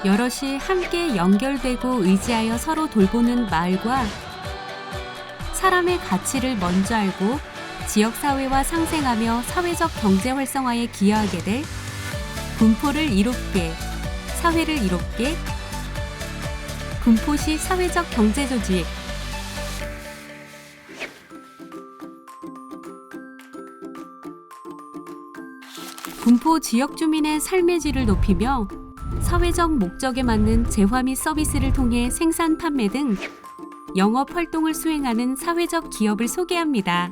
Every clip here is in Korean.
여럿이 함께 연결되고 의지하여 서로 돌보는 마을과 사람의 가치를 먼저 알고 지역사회와 상생하며 사회적 경제 활성화에 기여하게 될 군포를 이롭게, 사회를 이롭게, 군포시 사회적 경제조직. 군포 지역 주민의 삶의 질을 높이며 사회적 목적에 맞는 재화 및 서비스를 통해 생산 판매 등 영업 활동을 수행하는 사회적 기업을 소개합니다.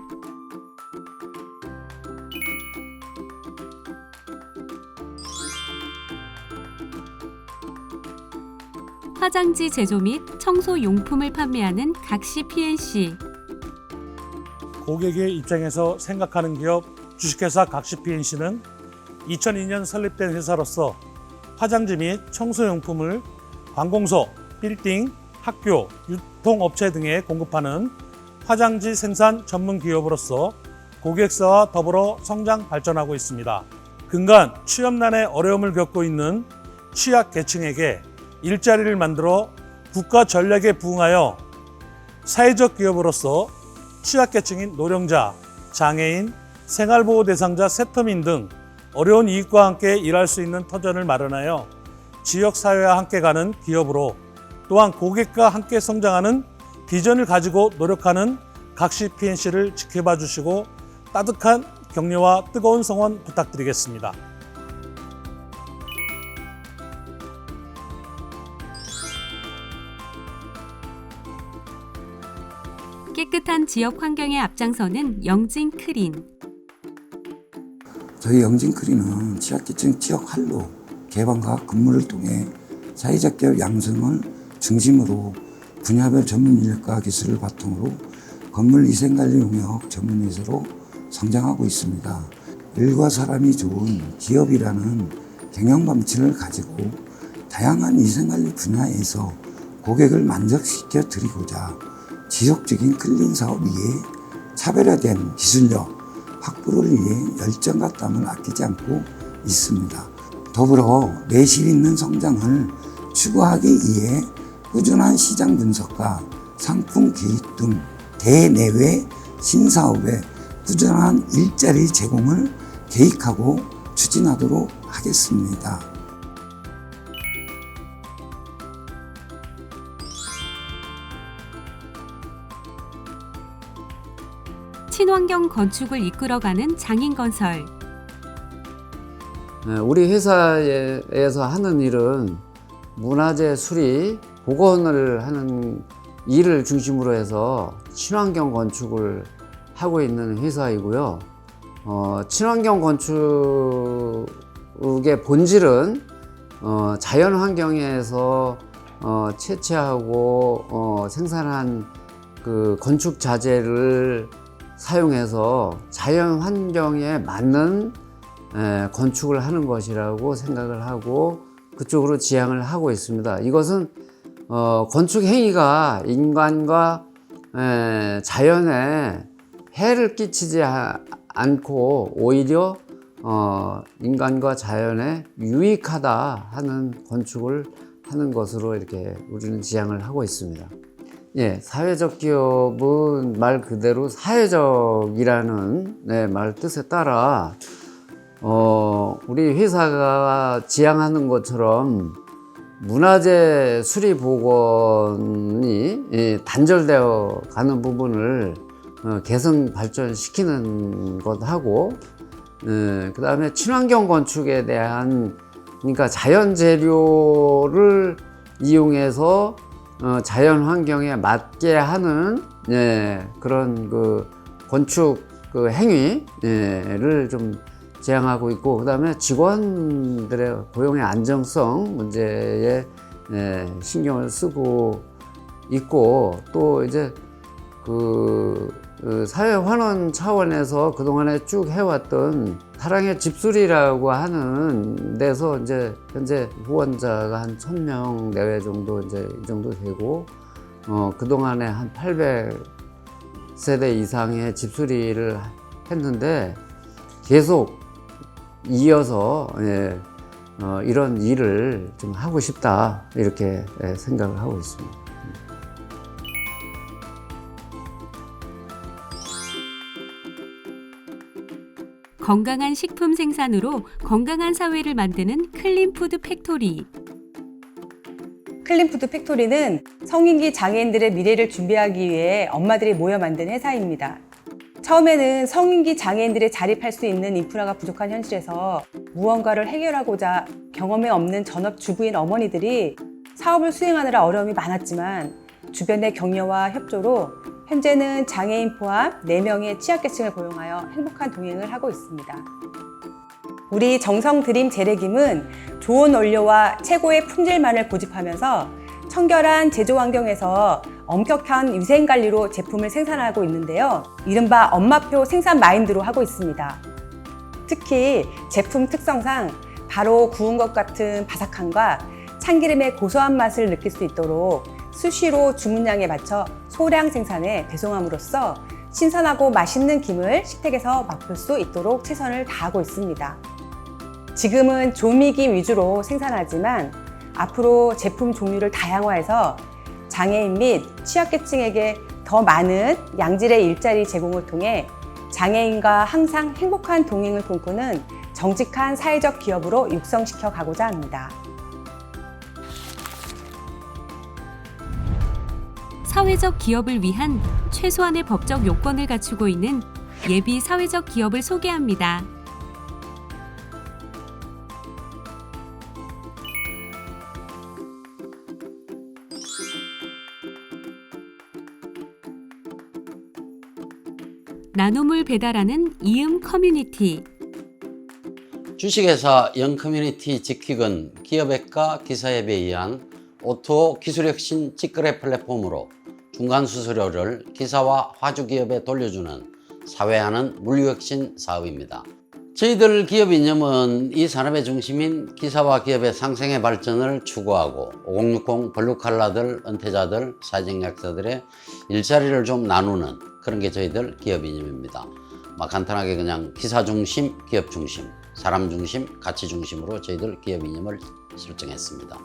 화장지 제조 및 청소 용품을 판매하는 각시 P&C. 고객의 입장에서 생각하는 기업 주식회사 각시 P&C는 2002년 설립된 회사로서 화장지 및 청소용품을 관공서, 빌딩, 학교, 유통업체 등에 공급하는 화장지 생산 전문 기업으로서 고객사와 더불어 성장 발전하고 있습니다. 근간 취업난의 어려움을 겪고 있는 취약계층에게 일자리를 만들어 국가 전략에 부응하여 사회적 기업으로서 취약계층인 노령자, 장애인, 생활보호 대상자, 세터민 등 어려운 이익과 함께 일할 수 있는 터전을 마련하여 지역사회와 함께 가는 기업으로 또한 고객과 함께 성장하는 비전을 가지고 노력하는 각시 P&C를 지켜봐 주시고 따뜻한 격려와 뜨거운 성원 부탁드리겠습니다. 깨끗한 지역 환경에 앞장서는 영진 크린. 저희 영진크린은 취약계층 지역 활로 개방과 근무를 통해 사회적 기업 양성을 중심으로 분야별 전문 인력과 기술을 바탕으로 건물 위생관리 용역 전문 회사로 성장하고 있습니다. 일과 사람이 좋은 기업이라는 경영 방침을 가지고 다양한 위생관리 분야에서 고객을 만족시켜 드리고자 지속적인 클린 사업 위에 차별화된 기술력 확보를 위해 열정과 땀을 아끼지 않고 있습니다. 더불어 내실 있는 성장을 추구하기 위해 꾸준한 시장 분석과 상품 기획 등 대내외 신사업에 꾸준한 일자리 제공을 계획하고 추진하도록 하겠습니다. 친환경 건축을 이끌어가는 장인건설. 우리 회사에서 하는 일은 문화재 수리, 복원을 하는 일을 중심으로 해서 친환경 건축을 하고 있는 회사이고요. 친환경 건축의 본질은 자연 환경에서 채취하고 생산한 그 건축 자재를 사용해서 자연 환경에 맞는 건축을 하는 것이라고 생각을 하고 그쪽으로 지향을 하고 있습니다. 이것은 건축 행위가 인간과 자연에 해를 끼치지 않고 오히려 인간과 자연에 유익하다 하는 건축을 하는 것으로 이렇게 우리는 지향을 하고 있습니다. 예, 사회적 기업은 말 그대로 사회적이라는 말 뜻에 따라 우리 회사가 지향하는 것처럼 문화재 수리 복원이 단절되어 가는 부분을 개선 발전시키는 것하고 그 다음에 친환경 건축에 대한 그러니까 자연 재료를 이용해서 자연 환경에 맞게 하는 그런 그 건축 그 행위를 좀 지향하고 있고 그다음에 직원들의 고용의 안정성 문제에 신경을 쓰고 있고 또 이제 그 사회 환원 차원에서 그동안에 쭉 해왔던 사랑의 집수리라고 하는 데서 이제 현재 후원자가 한 1000명 내외 정도 이제 이 정도 되고 그동안에 한 800세대 이상의 집수리를 했는데 계속 이어서 이런 일을 좀 하고 싶다 이렇게 생각을 하고 있습니다. 건강한 식품 생산으로 건강한 사회를 만드는 클린푸드 팩토리. 클린푸드 팩토리는 성인기 장애인들의 미래를 준비하기 위해 엄마들이 모여 만든 회사입니다. 처음에는 성인기 장애인들이 자립할 수 있는 인프라가 부족한 현실에서 무언가를 해결하고자 경험이 없는 전업주부인 어머니들이 사업을 수행하느라 어려움이 많았지만 주변의 격려와 협조로 현재는 장애인 포함 4명의 취약계층을 고용하여 행복한 동행을 하고 있습니다. 우리 정성드림 재래김은 좋은 원료와 최고의 품질만을 고집하면서 청결한 제조 환경에서 엄격한 위생관리로 제품을 생산하고 있는데요. 이른바 엄마표 생산 마인드로 하고 있습니다. 특히 제품 특성상 바로 구운 것 같은 바삭함과 참기름의 고소한 맛을 느낄 수 있도록 수시로 주문량에 맞춰 소량 생산해 배송함으로써 신선하고 맛있는 김을 식탁에서 맛볼 수 있도록 최선을 다하고 있습니다. 지금은 조미김 위주로 생산하지만 앞으로 제품 종류를 다양화해서 장애인 및 취약계층에게 더 많은 양질의 일자리 제공을 통해 장애인과 항상 행복한 동행을 꿈꾸는 정직한 사회적 기업으로 육성시켜 가고자 합니다. 사회적 기업을 위한 최소한의 법적 요건을 갖추고 있는 예비 사회적 기업을 소개합니다. 나눔을 배달하는 이음 커뮤니티. 주식회사 영커뮤니티 직퀴은 기업앱과 기사앱에 의한 O2O 기술혁신 직거래 플랫폼으로 중간 수수료를 기사와 화주기업에 돌려주는 사회하는 물류혁신 사업입니다. 저희들 기업 이념은 이 산업의 중심인 기사와 기업의 상생의 발전을 추구하고 5060 블루칼라들, 은퇴자들, 사회적약자들의 일자리를 좀 나누는 그런 게 저희들 기업 이념입니다. 간단하게 그냥 기사 중심, 기업 중심, 사람 중심, 가치 중심으로 저희들 기업 이념을 설정했습니다.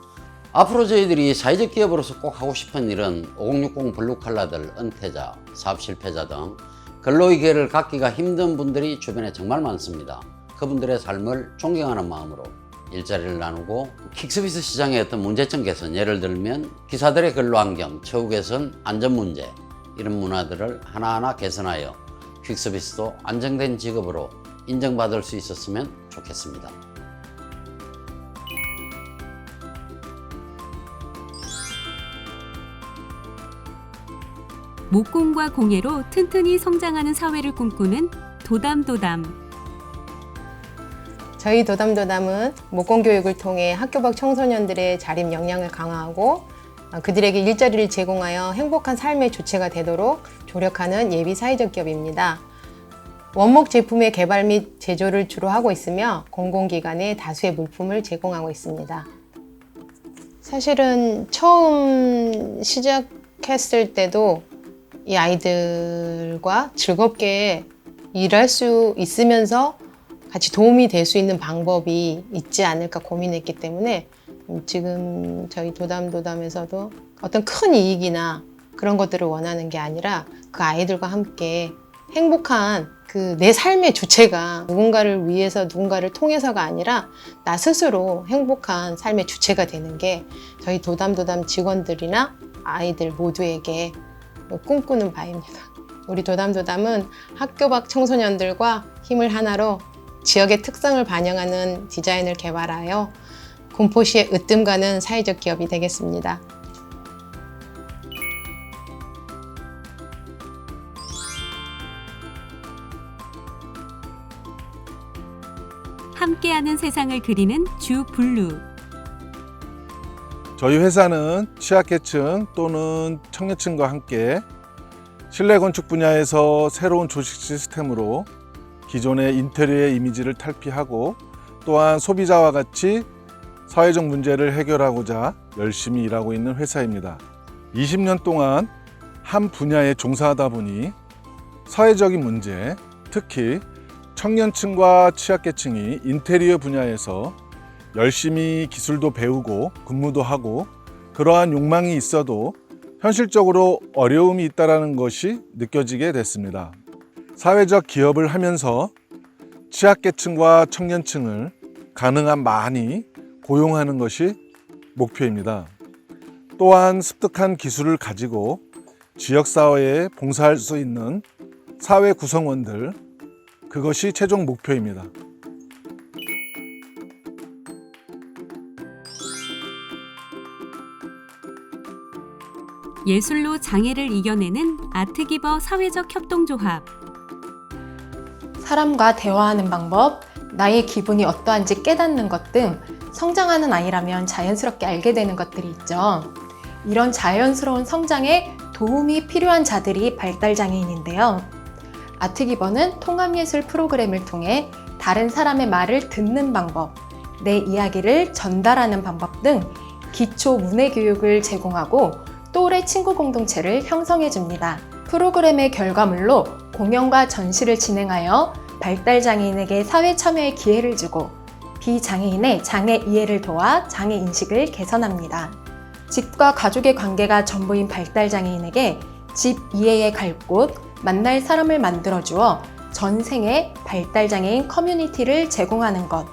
앞으로 저희들이 사회적 기업으로서 꼭 하고 싶은 일은 5060 블루칼라들, 은퇴자, 사업 실패자 등 근로의 기회를 갖기가 힘든 분들이 주변에 정말 많습니다. 그분들의 삶을 존경하는 마음으로 일자리를 나누고 퀵서비스 시장의 어떤 문제점 개선, 예를 들면 기사들의 근로환경, 처우 개선, 안전 문제 이런 문화들을 하나하나 개선하여 퀵서비스도 안정된 직업으로 인정받을 수 있었으면 좋겠습니다. 목공과 공예로 튼튼히 성장하는 사회를 꿈꾸는 도담도담. 저희 도담도담은 목공교육을 통해 학교 밖 청소년들의 자립 역량을 강화하고 그들에게 일자리를 제공하여 행복한 삶의 주체가 되도록 조력하는 예비 사회적 기업입니다. 원목 제품의 개발 및 제조를 주로 하고 있으며 공공기관에 다수의 물품을 제공하고 있습니다. 사실은 처음 시작했을 때도 이 아이들과 즐겁게 일할 수 있으면서 같이 도움이 될 수 있는 방법이 있지 않을까 고민했기 때문에 지금 저희 도담도담에서도 어떤 큰 이익이나 그런 것들을 원하는 게 아니라 그 아이들과 함께 행복한 그 내 삶의 주체가 누군가를 위해서 누군가를 통해서가 아니라 나 스스로 행복한 삶의 주체가 되는 게 저희 도담도담 직원들이나 아이들 모두에게 꿈꾸는 바입니다. 우리 도담도담은 학교 밖 청소년들과 힘을 하나로 지역의 특성을 반영하는 디자인을 개발하여 군포시에 으뜸 가는 사회적 기업이 되겠습니다. 함께하는 세상을 그리는 주블루. 저희 회사는 취약계층 또는 청년층과 함께 실내 건축 분야에서 새로운 조직 시스템으로 기존의 인테리어의 이미지를 탈피하고 또한 소비자와 같이 사회적 문제를 해결하고자 열심히 일하고 있는 회사입니다. 20년 동안 한 분야에 종사하다 보니 사회적인 문제, 특히 청년층과 취약계층이 인테리어 분야에서 열심히 기술도 배우고 근무도 하고 그러한 욕망이 있어도 현실적으로 어려움이 있다는 것이 느껴지게 됐습니다. 사회적 기업을 하면서 취약계층과 청년층을 가능한 많이 고용하는 것이 목표입니다. 또한 습득한 기술을 가지고 지역사회에 봉사할 수 있는 사회 구성원들, 그것이 최종 목표입니다. 예술로 장애를 이겨내는 아트기버 사회적 협동조합. 사람과 대화하는 방법, 나의 기분이 어떠한지 깨닫는 것 등 성장하는 아이라면 자연스럽게 알게 되는 것들이 있죠. 이런 자연스러운 성장에 도움이 필요한 자들이 발달장애인인데요. 아트기버는 통합예술 프로그램을 통해 다른 사람의 말을 듣는 방법, 내 이야기를 전달하는 방법 등 기초 문해 교육을 제공하고 또래 친구 공동체를 형성해 줍니다. 프로그램의 결과물로 공연과 전시를 진행하여 발달장애인에게 사회 참여의 기회를 주고 비장애인의 장애 이해를 도와 장애 인식을 개선합니다. 집과 가족의 관계가 전부인 발달장애인에게 집 이외에 갈 곳, 만날 사람을 만들어주어 전생에 발달장애인 커뮤니티를 제공하는 것.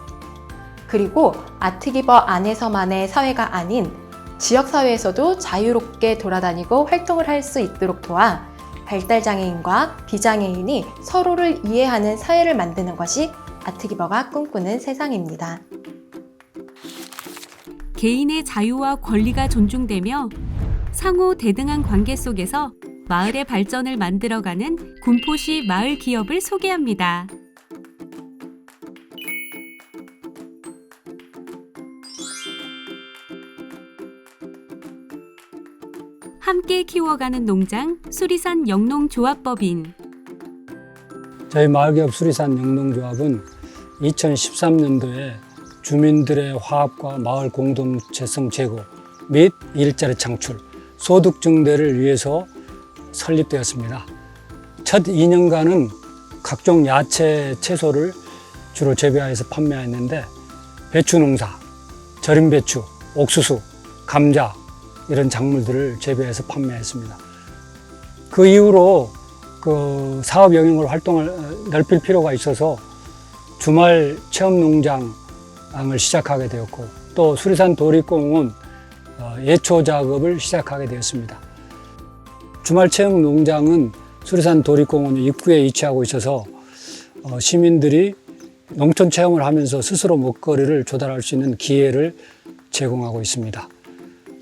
그리고 아트기버 안에서만의 사회가 아닌 지역사회에서도 자유롭게 돌아다니고 활동을 할 수 있도록 도와 발달장애인과 비장애인이 서로를 이해하는 사회를 만드는 것이 아트기버가 꿈꾸는 세상입니다. 개인의 자유와 권리가 존중되며 상호 대등한 관계 속에서 마을의 발전을 만들어가는 군포시 마을 기업을 소개합니다. 함께 키워가는 농장 수리산 영농조합법인. 저희 마을기업 수리산 영농조합은 2013년도에 주민들의 화합과 마을 공동체성 제고 및 일자리 창출, 소득 증대를 위해서 설립되었습니다. 첫 2년간은 각종 야채, 채소를 주로 재배해서 판매했는데 배추 농사, 절임 배추, 옥수수, 감자 이런 작물들을 재배해서 판매했습니다. 그 이후로 그 사업 영역을 활동을 넓힐 필요가 있어서 주말 체험 농장을 시작하게 되었고 또 수리산 도립공원 예초 작업을 시작하게 되었습니다. 주말 체험 농장은 수리산 도립공원 입구에 위치하고 있어서 시민들이 농촌 체험을 하면서 스스로 먹거리를 조달할 수 있는 기회를 제공하고 있습니다.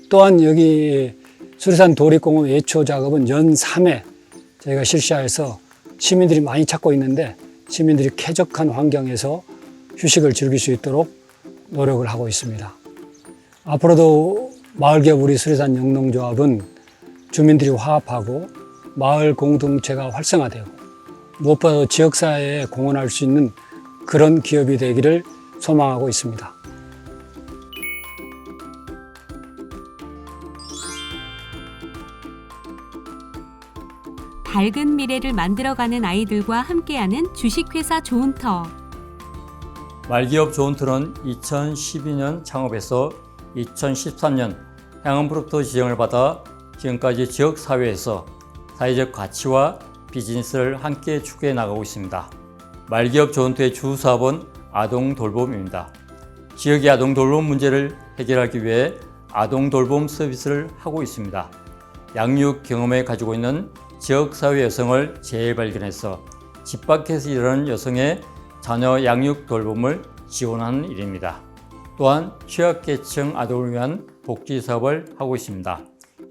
또한 여기 수리산 도립공원 예초 작업은 연 3회 저희가 실시해서 시민들이 많이 찾고 있는데 시민들이 쾌적한 환경에서 휴식을 즐길 수 있도록 노력을 하고 있습니다. 앞으로도 마을기업 우리 수리산 영농조합은 주민들이 화합하고 마을 공동체가 활성화되고 무엇보다 지역사회에 공헌할 수 있는 그런 기업이 되기를 소망하고 있습니다. 밝은 미래를 만들어가는 아이들과 함께하는 주식회사 좋은터. 말기업 좋은터는 2012년 창업해서 2013년 향응프로젝트 지정을 받아 지금까지 지역사회에서 사회적 가치와 비즈니스를 함께 추구해 나가고 있습니다. 말기업 좋은터의 주 사업은 아동 돌봄입니다. 지역의 아동 돌봄 문제를 해결하기 위해 아동 돌봄 서비스를 하고 있습니다. 양육 경험을 가지고 있는 지역사회 여성을 재발견해서 집 밖에서 일하는 여성의 자녀 양육 돌봄을 지원하는 일입니다. 또한 취약계층 아동을 위한 복지 사업을 하고 있습니다.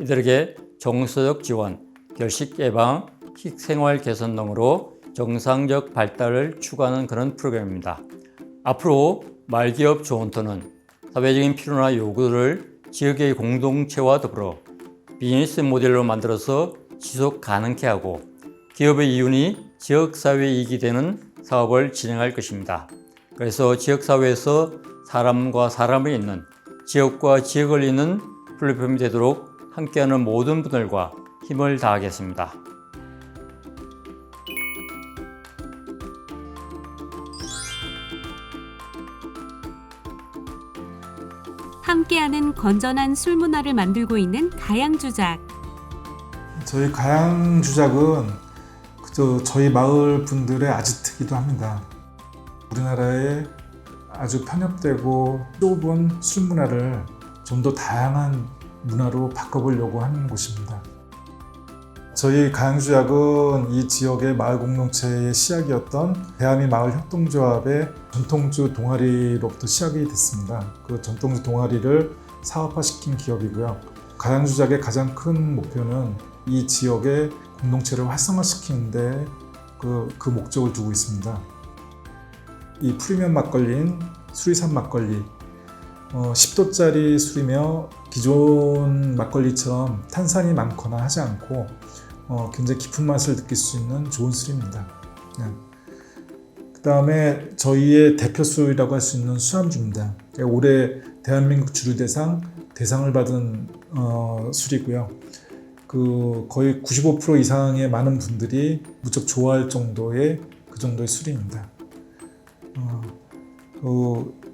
이들에게 정서적 지원, 결식 예방, 식생활 개선 등으로 정상적 발달을 추구하는 그런 프로그램입니다. 앞으로 말기업 좋은터는 사회적인 필요나 요구를 지역의 공동체와 더불어 비즈니스 모델로 만들어서 지속 가능케 하고 기업의 이윤이 지역사회에 이익이 되는 사업을 진행할 것입니다. 그래서 지역사회에서 사람과 사람을 잇는 지역과 지역을 잇는 플랫폼이 되도록 함께하는 모든 분들과 힘을 다하겠습니다. 함께하는 건전한 술 문화를 만들고 있는 가양주작. 저희 가양주작은 그저 저희 마을 분들의 아지트기도 합니다. 우리나라에 아주 편협되고 좁은 술 문화를 좀 더 다양한 문화로 바꿔보려고 하는 곳입니다. 저희 가양주작은 이 지역의 마을 공동체의 시작이었던 대한미 마을 협동조합의 전통주 동아리로부터 시작이 됐습니다. 그 전통주 동아리를 사업화시킨 기업이고요. 가양주작의 가장 큰 목표는 이 지역의 공동체를 활성화시키는데 그 목적을 두고 있습니다. 이 프리미엄 막걸리인 수리산 막걸리, 10도짜리 술이며 기존 막걸리처럼 탄산이 많거나 하지 않고 굉장히 깊은 맛을 느낄 수 있는 좋은 술입니다. 그 다음에 저희의 대표 술이라고 할 수 있는 수암주입니다. 올해 대한민국 주류대상 대상을 받은 술이고요. 거의 95% 이상의 많은 분들이 무척 좋아할 정도의 그 정도의 술입니다.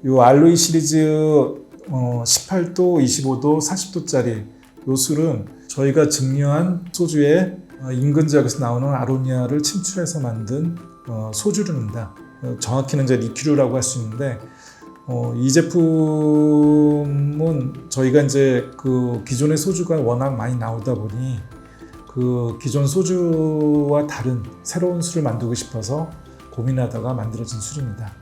요 알로이 시리즈 18도, 25도, 40도짜리 요 술은 저희가 증류한 소주에 인근 지역에서 나오는 아로니아를 침출해서 만든 소주류입니다. 정확히는 이제 리큐르라고 할 수 있는데 이 제품은 저희가 이제 기존의 소주가 워낙 많이 나오다 보니 기존 소주와 다른 새로운 술을 만들고 싶어서 고민하다가 만들어진 술입니다.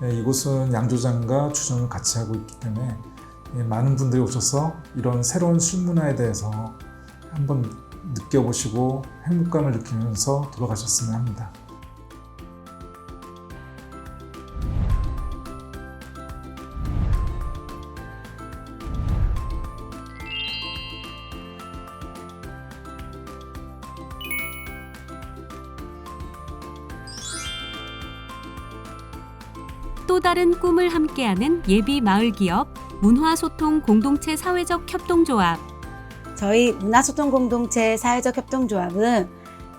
이곳은 양조장과 주점을 같이 하고 있기 때문에 많은 분들이 오셔서 이런 새로운 술 문화에 대해서 한번 느껴보시고 행복감을 느끼면서 돌아가셨으면 합니다. 또 다른 꿈을 함께하는 예비 마을기업 문화소통 공동체 사회적 협동조합. 저희 문화소통공동체 사회적 협동조합은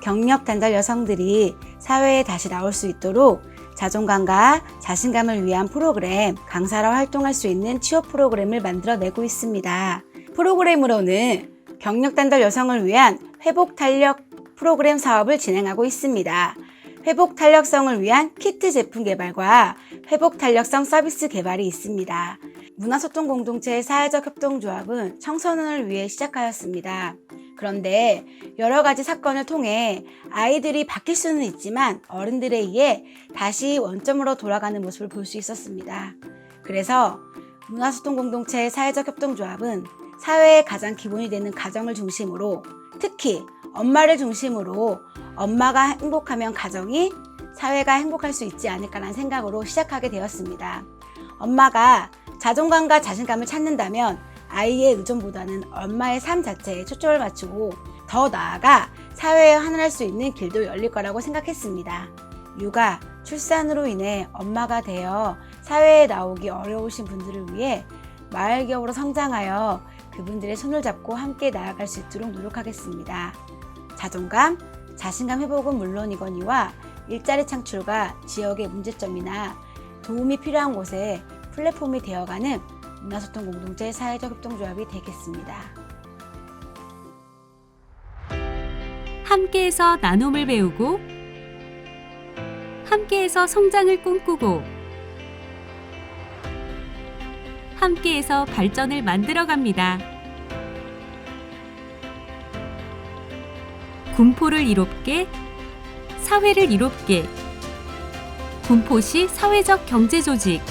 경력 단절 여성들이 사회에 다시 나올 수 있도록 자존감과 자신감을 위한 프로그램, 강사로 활동할 수 있는 취업 프로그램을 만들어내고 있습니다. 프로그램으로는 경력 단절 여성을 위한 회복 탄력 프로그램 사업을 진행하고 있습니다. 회복 탄력성을 위한 키트 제품 개발과 회복 탄력성 서비스 개발이 있습니다. 문화소통 공동체의 사회적 협동조합은 청소년을 위해 시작하였습니다. 그런데 여러 가지 사건을 통해 아이들이 바뀔 수는 있지만 어른들에 의해 다시 원점으로 돌아가는 모습을 볼 수 있었습니다. 그래서 문화소통 공동체의 사회적 협동조합은 사회의 가장 기본이 되는 가정을 중심으로, 특히 엄마를 중심으로 엄마가 행복하면 가정이, 사회가 행복할 수 있지 않을까라는 생각으로 시작하게 되었습니다. 엄마가 자존감과 자신감을 찾는다면 아이의 의존보다는 엄마의 삶 자체에 초점을 맞추고 더 나아가 사회에 환원할 수 있는 길도 열릴 거라고 생각했습니다. 육아, 출산으로 인해 엄마가 되어 사회에 나오기 어려우신 분들을 위해 마을기업으로 성장하여 그분들의 손을 잡고 함께 나아갈 수 있도록 노력하겠습니다. 자존감, 자신감 회복은 물론이거니와 일자리 창출과 지역의 문제점이나 도움이 필요한 곳에 플랫폼이 되어가는 문화소통 공동체 사회적 협동조합이 되겠습니다. 함께해서 나눔을 배우고, 함께해서 성장을 꿈꾸고, 함께해서 발전을 만들어갑니다. 군포를 이롭게, 사회를 이롭게. 군포시 사회적 경제조직